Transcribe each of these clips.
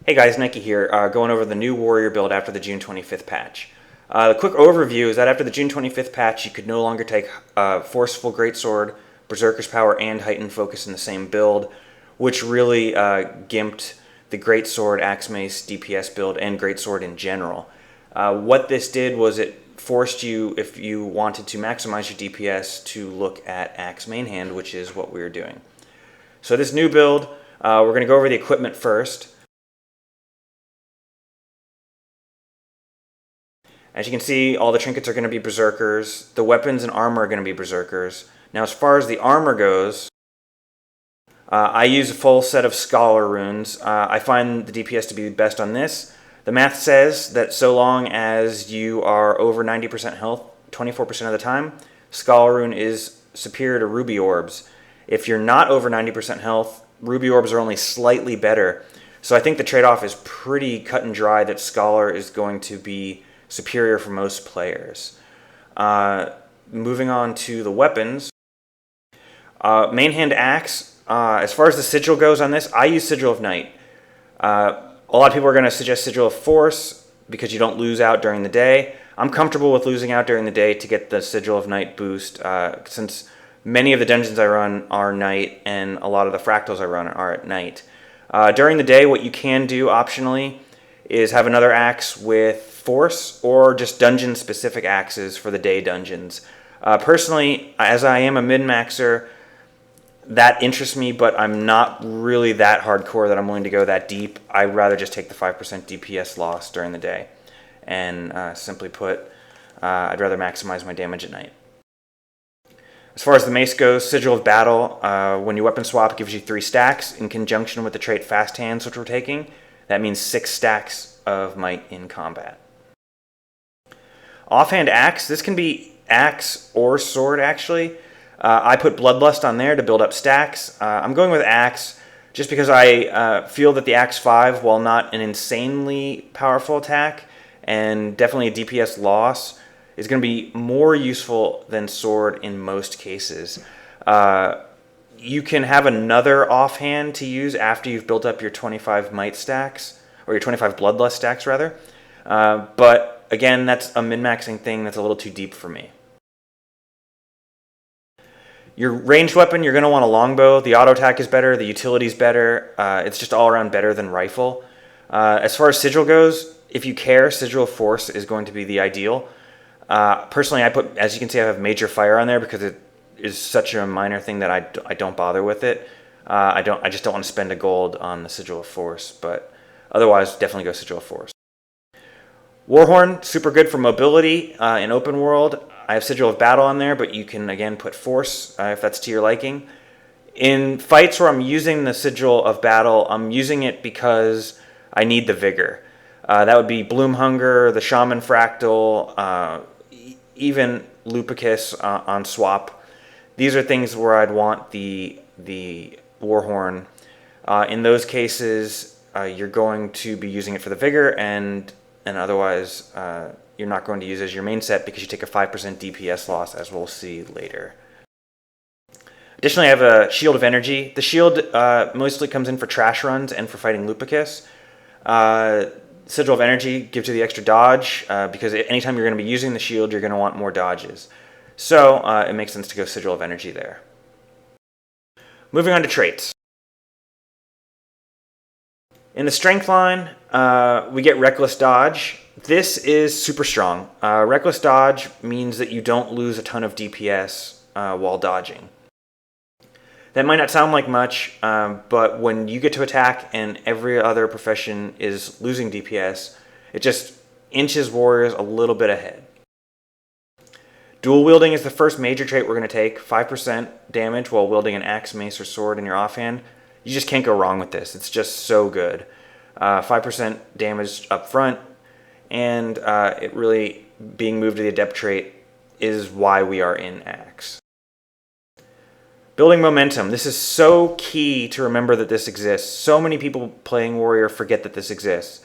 Hey guys, Nike here, going over the new Warrior build after the June 25th patch. The quick overview is that after the June 25th patch, you could no longer take Forceful Greatsword, Berserker's Power, and Heightened Focus in the same build, which really gimped the Greatsword, Axe Mace, DPS build, and Greatsword in general. What this did was it forced you, if you wanted to maximize your DPS, to look at Axe Main Hand, which is what we're doing. So this new build, we're going to go over the equipment first. As you can see, all the trinkets are going to be Berserkers. The weapons and armor are going to be Berserkers. Now, as far as the armor goes, I use a full set of Scholar runes. I find the DPS to be best on this. The math says that so long as you are over 90% health 24% of the time, Scholar rune is superior to Ruby Orbs. If you're not over 90% health, Ruby Orbs are only slightly better. So I think the trade-off is pretty cut and dry that Scholar is going to be superior for most players. Moving on to the weapons. Main hand axe. As far as the sigil goes on this, I use Sigil of Night. A lot of people are going to suggest Sigil of Force because you don't lose out during the day. I'm comfortable with losing out during the day to get the Sigil of Night boost, since many of the dungeons I run are night and a lot of the fractals I run are at night. During the day, what you can do optionally is have another axe with Force or just dungeon-specific axes for the day dungeons. Personally, as I am a min-maxer, that interests me, but I'm not really that hardcore that I'm willing to go that deep. I'd rather just take the 5% DPS loss during the day. And simply put, I'd rather maximize my damage at night. As far as the mace goes, Sigil of Battle, when you weapon swap, it gives you 3 stacks in conjunction with the trait Fast Hands, which we're taking. That means 6 stacks of might in combat. Offhand axe, this can be axe or sword actually. I put Bloodlust on there to build up stacks. I'm going with axe just because I feel that the axe 5, while not an insanely powerful attack and definitely a DPS loss, is going to be more useful than sword in most cases. You can have another offhand to use after you've built up your 25 might stacks, or your 25 Bloodlust stacks rather. But again, that's a min-maxing thing that's a little too deep for me. Your ranged weapon, you're going to want a longbow. The auto attack is better, the utility is better. It's just all around better than rifle. As far as sigil goes, if you care, Sigil of Force is going to be the ideal. Personally, as you can see, I have Major Fire on there because it is such a minor thing that I don't bother with it. I just don't want to spend a gold on the Sigil of Force, but otherwise, definitely go Sigil of Force. Warhorn, super good for mobility in open world. I have Sigil of Battle on there, but you can, again, put Force if that's to your liking. In fights where I'm using the Sigil of Battle, I'm using it because I need the Vigor. That would be Bloom Hunger, the Shaman Fractal, even Lupicus on swap. These are things where I'd want the Warhorn. In those cases, you're going to be using it for the Vigor, and otherwise you're not going to use it as your main set because you take a 5% DPS loss, as we'll see later. Additionally, I have a Shield of Energy. The shield mostly comes in for trash runs and for fighting Lupicus. Sigil of Energy gives you the extra dodge because anytime you're going to be using the shield, you're going to want more dodges. So it makes sense to go Sigil of Energy there. Moving on to traits. In the strength line, we get Reckless Dodge. This is super strong. Reckless Dodge means that you don't lose a ton of DPS while dodging. That might not sound like much, but when you get to attack and every other profession is losing DPS, it just inches warriors a little bit ahead. Dual wielding is the first major trait we're going to take. 5% damage while wielding an axe, mace, or sword in your offhand. You just can't go wrong with this. It's just so good. 5% damage up front, and it really being moved to the adept trait is why we are in axe. Building momentum. This is so key to remember that this exists. So many people playing warrior forget that this exists.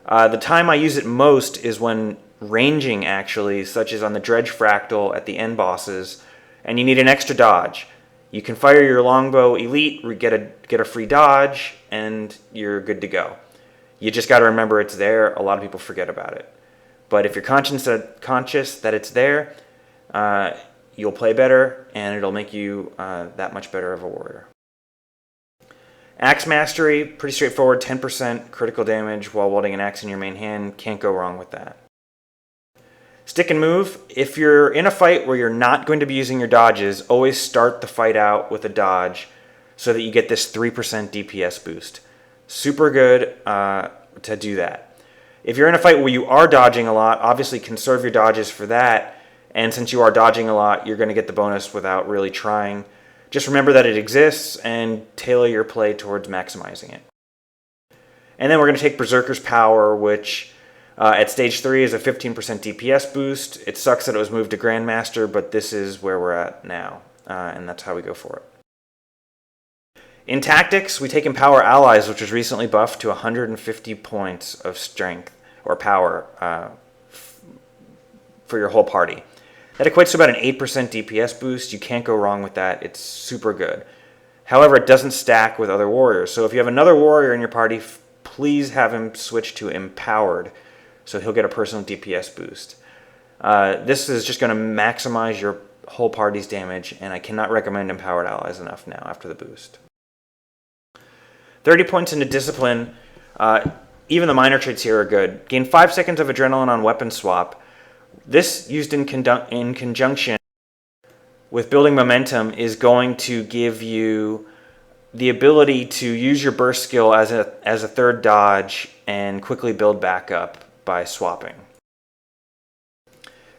The time I use it most is when ranging, actually, such as on the Dredge Fractal at the end bosses, and you need an extra dodge. You can fire your longbow elite, get a free dodge, and you're good to go. You just got to remember it's there. A lot of people forget about it. But if you're conscious that it's there, you'll play better, and it'll make you that much better of a warrior. Axe Mastery, pretty straightforward, 10% critical damage while wielding an axe in your main hand. Can't go wrong with that. Stick and move. If you're in a fight where you're not going to be using your dodges, always start the fight out with a dodge so that you get this 3% DPS boost. Super good to do that. If you're in a fight where you are dodging a lot, obviously conserve your dodges for that. And since you are dodging a lot, you're going to get the bonus without really trying. Just remember that it exists and tailor your play towards maximizing it. And then we're going to take Berserker's Power, which at stage 3 is a 15% DPS boost. It sucks that it was moved to Grandmaster, but this is where we're at now, and that's how we go for it. In Tactics, we take Empower Allies, which was recently buffed to 150 points of strength or power for your whole party. That equates to about an 8% DPS boost. You can't go wrong with that. It's super good. However, it doesn't stack with other warriors. So if you have another warrior in your party, please have him switch to Empowered, so he'll get a personal DPS boost. This is just going to maximize your whole party's damage, and I cannot recommend Empowered Allies enough now after the boost. 30 points into Discipline. Even the minor traits here are good. Gain 5 seconds of Adrenaline on weapon swap. This, used in conjunction with building momentum, is going to give you the ability to use your burst skill as a third dodge and quickly build back up by swapping.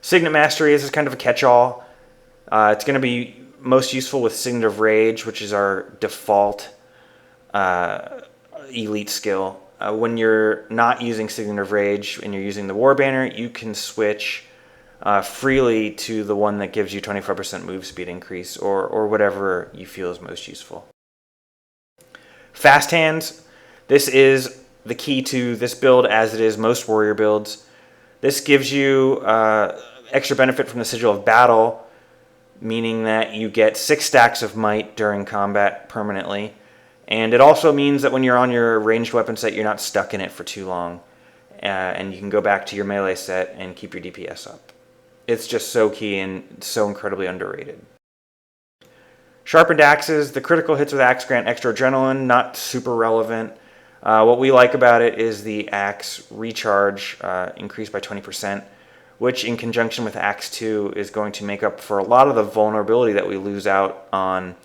Signet Mastery is kind of a catch-all. It's going to be most useful with Signet of Rage, which is our default elite skill. When you're not using Signet of Rage and you're using the War Banner, you can switch freely to the one that gives you 25% move speed increase, or whatever you feel is most useful. Fast Hands. This is the key to this build, as it is most warrior builds. This gives you extra benefit from the Sigil of Battle, meaning that you get 6 stacks of might during combat permanently. And it also means that when you're on your ranged weapon set, you're not stuck in it for too long. And you can go back to your melee set and keep your DPS up. It's just so key and so incredibly underrated. Sharpened Axes. The critical hits with Axe grant extra Adrenaline, not super relevant. What we like about it is the Axe recharge increased by 20%, which in conjunction with Axe 2 is going to make up for a lot of the vulnerability that we lose out on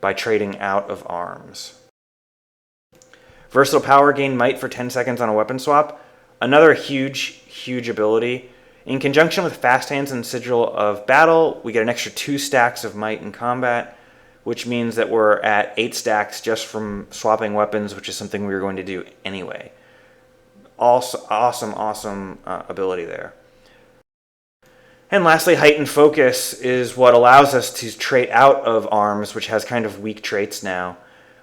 by trading out of arms. Versatile Power, gain might for 10 seconds on a weapon swap. Another huge ability. In conjunction with Fast Hands and Sigil of Battle, we get an extra 2 stacks of might in combat, which means that we're at 8 stacks just from swapping weapons, which is something we were going to do anyway. Also, awesome ability there. And lastly, Heightened Focus is what allows us to trait out of arms, which has kind of weak traits now,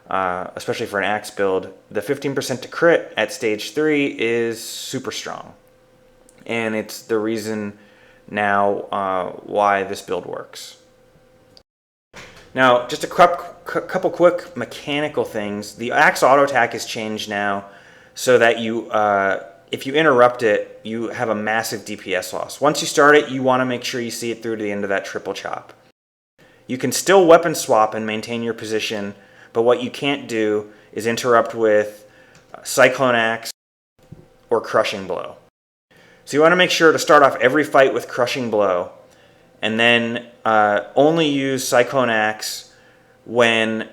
especially for an axe build. The 15% to crit at stage 3 is super strong. And it's the reason now why this build works. Now, just a couple quick mechanical things. The axe auto attack is changed now so that you, if you interrupt it, you have a massive DPS loss. Once you start it, you want to make sure you see it through to the end of that triple chop. You can still weapon swap and maintain your position, but what you can't do is interrupt with Cyclone Axe or Crushing Blow. So you want to make sure to start off every fight with Crushing Blow, and then only use Cyclone Axe when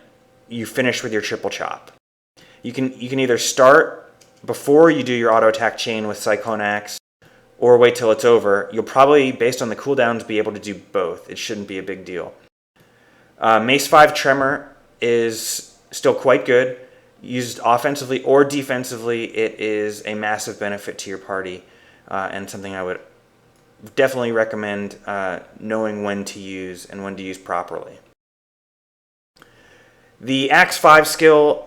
you finish with your triple chop. You can either start before you do your auto attack chain with Cyclone Axe, or wait till it's over. You'll probably, based on the cooldowns, be able to do both. It shouldn't be a big deal. Mace 5 Tremor is still quite good. Used offensively or defensively, it is a massive benefit to your party, and something I would definitely recommend knowing when to use and when to use properly. The Axe 5 skill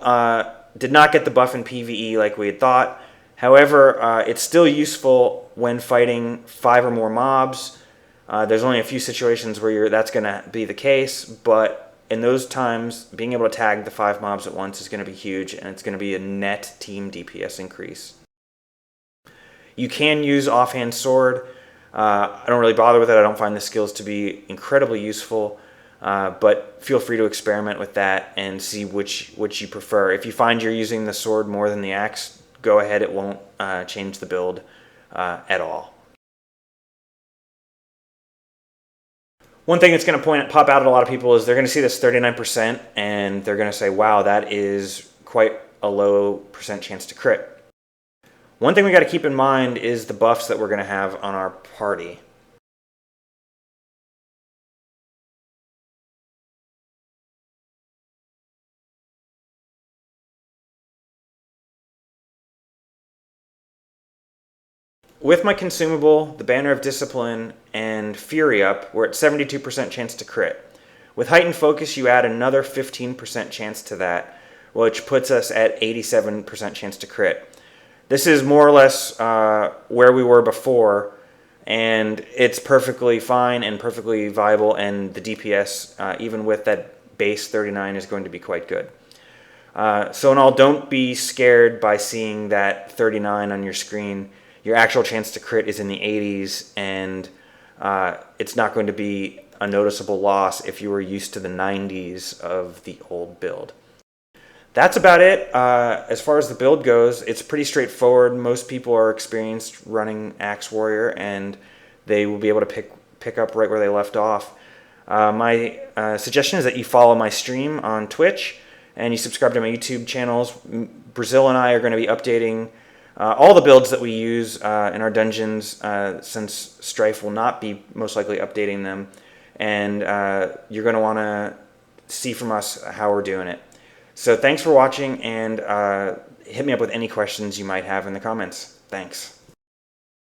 did not get the buff in PvE like we had thought. However, it's still useful when fighting 5 or more mobs. There's only a few situations where that's going to be the case, but in those times, being able to tag the 5 mobs at once is going to be huge, and it's going to be a net team DPS increase. You can use offhand sword. I don't really bother with it. I don't find the skills to be incredibly useful, but feel free to experiment with that and see which you prefer. If you find you're using the sword more than the axe, go ahead. It won't change the build at all. One thing that's going to pop out at a lot of people is they're going to see this 39% and they're going to say, wow, that is quite a low percent chance to crit. One thing we got to keep in mind is the buffs that we're going to have on our party. With my consumable, the Banner of Discipline, and Fury up, we're at 72% chance to crit. With Heightened Focus, you add another 15% chance to that, which puts us at 87% chance to crit. This is more or less where we were before, and it's perfectly fine and perfectly viable, and the DPS, even with that base 39, is going to be quite good. So in all, don't be scared by seeing that 39 on your screen. Your actual chance to crit is in the 80s, and it's not going to be a noticeable loss if you were used to the 90s of the old build. That's about it. As far as the build goes, it's pretty straightforward. Most people are experienced running Axe Warrior, and they will be able to pick up right where they left off. My suggestion is that you follow my stream on Twitch, and you subscribe to my YouTube channels. Brazil and I are going to be updating all the builds that we use in our dungeons, since Strife will not be most likely updating them, and you're going to want to see from us how we're doing it. So thanks for watching, and hit me up with any questions you might have in the comments. Thanks.